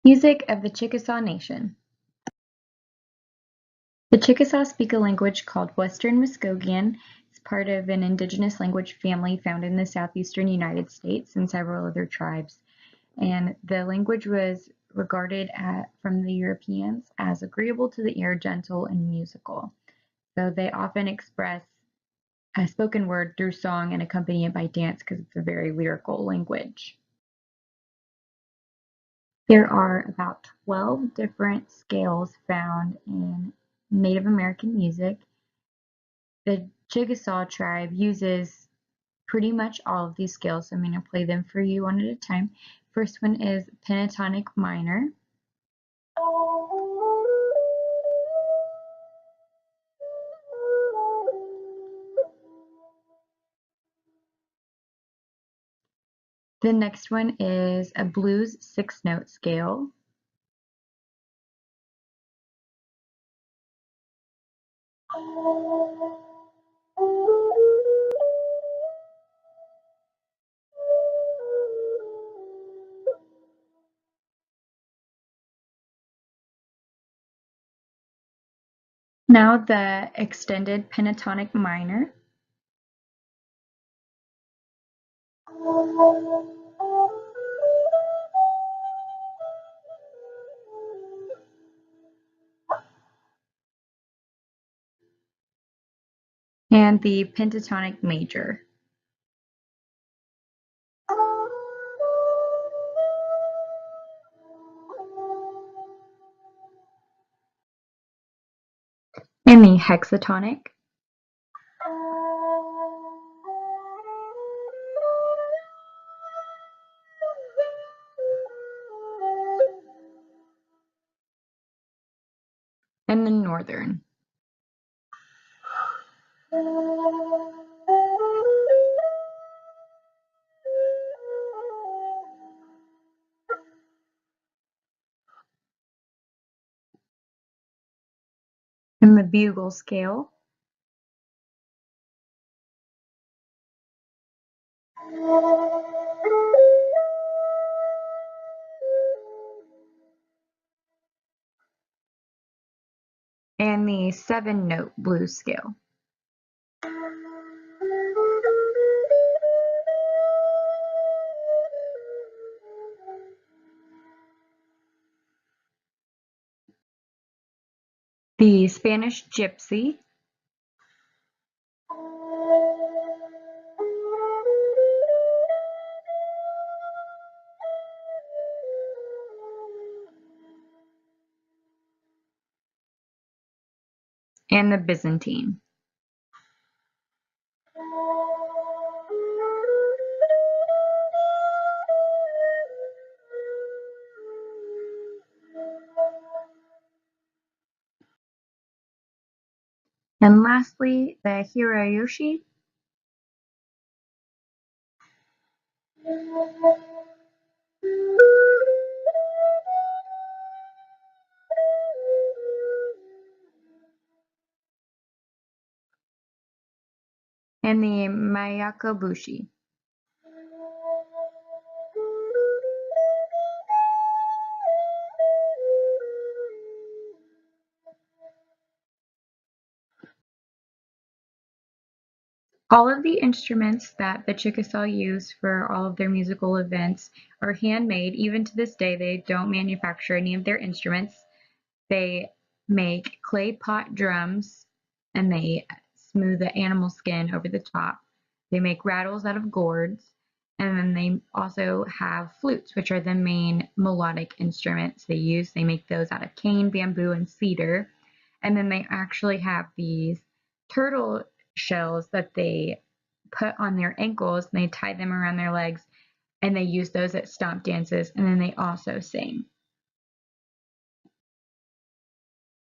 Music of the Chickasaw Nation. The Chickasaw speak a language called Western Muskogean. It's part of an indigenous language family found in the southeastern United States and several other tribes. And the language was regarded from the Europeans as agreeable to the ear, gentle, and musical. So they often express a spoken word through song and accompany it by dance because it's a very lyrical language. There are about 12 different scales found in Native American music. The Chickasaw tribe uses pretty much all of these scales, so I'm going to play them for you one at a time. First one is pentatonic minor. The next one is a blues 6-note scale. Now the extended pentatonic minor. And the pentatonic major. And the hexatonic. And the northern. And the bugle scale. And the 7-note blues scale. The Spanish gypsy. And the Byzantine. And lastly, the Hirayoshi. And the Mayakobushi. All of the instruments that the Chickasaw use for all of their musical events are handmade. Even to this day, they don't manufacture any of their instruments. They make clay pot drums and they smooth the animal skin over the top. They make rattles out of gourds, and then they also have flutes, which are the main melodic instruments they use. They make those out of cane, bamboo, and cedar. And then they actually have these turtle shells that they put on their ankles and they tie them around their legs, and they use those at stomp dances, and then they also sing.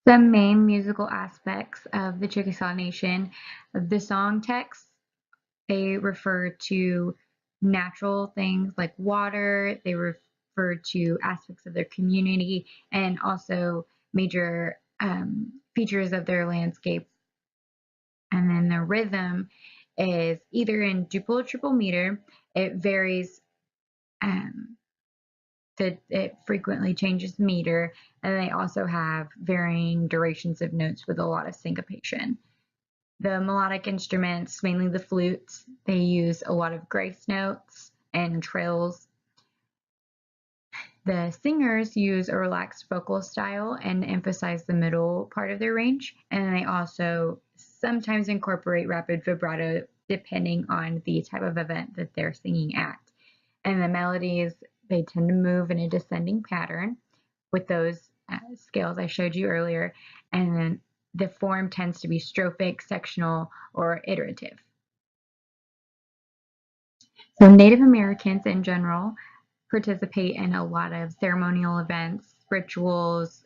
Some main musical aspects of the Chickasaw Nation, the song texts, they refer to natural things like water, they refer to aspects of their community, and also major features of their landscape. And then the rhythm is either in duple or triple meter. It varies it frequently changes the meter, and they also have varying durations of notes with a lot of syncopation. The melodic instruments, mainly the flutes, they use a lot of grace notes and trills. The singers use a relaxed vocal style and emphasize the middle part of their range, and they also sometimes incorporate rapid vibrato depending on the type of event that they're singing at. And the melodies, they tend to move in a descending pattern with those scales I showed you earlier, and then the form tends to be strophic, sectional, or iterative. So Native Americans in general participate in a lot of ceremonial events, rituals,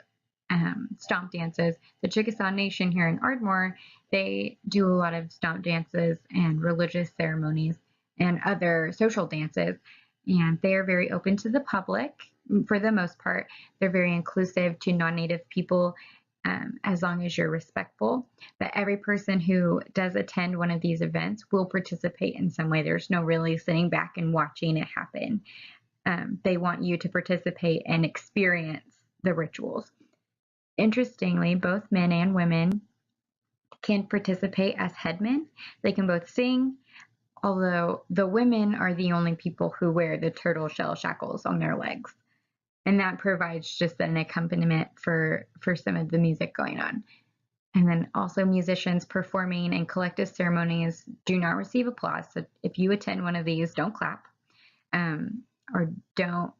stomp dances. The Chickasaw Nation here in Ardmore, they do a lot of stomp dances and religious ceremonies and other social dances. And they are very open to the public for the most part. They're very inclusive to non-Native people as long as you're respectful. But every person who does attend one of these events will participate in some way. There's no really sitting back and watching it happen. They want you to participate and experience the rituals. Interestingly, both men and women can participate as headmen. They can both sing, although the women are the only people who wear the turtle shell shackles on their legs. And that provides just an accompaniment for some of the music going on. And then also musicians performing in collective ceremonies do not receive applause. So if you attend one of these, don't clap or don't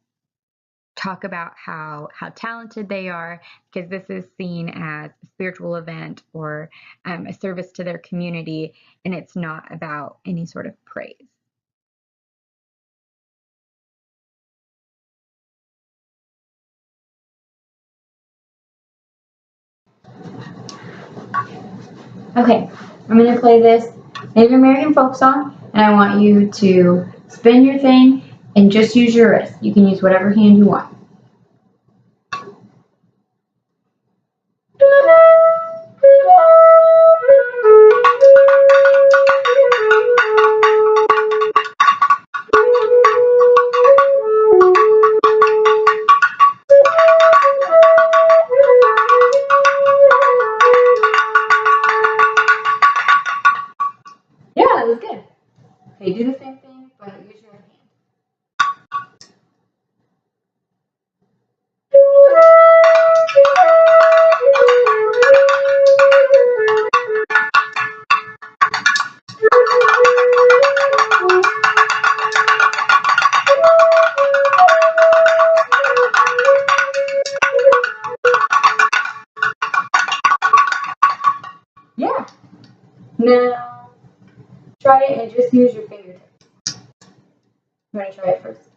talk about how talented they are, because this is seen as a spiritual event or a service to their community, and it's not about any sort of praise. Okay, I'm going to play this Native American folk song, and I want you to spin your thing and just use your wrist. You can use whatever hand you want. Yeah, that was good. Okay, do the same thing, but use your other hand. Yeah. Now, try it and just use your fingertips. You want to try it first?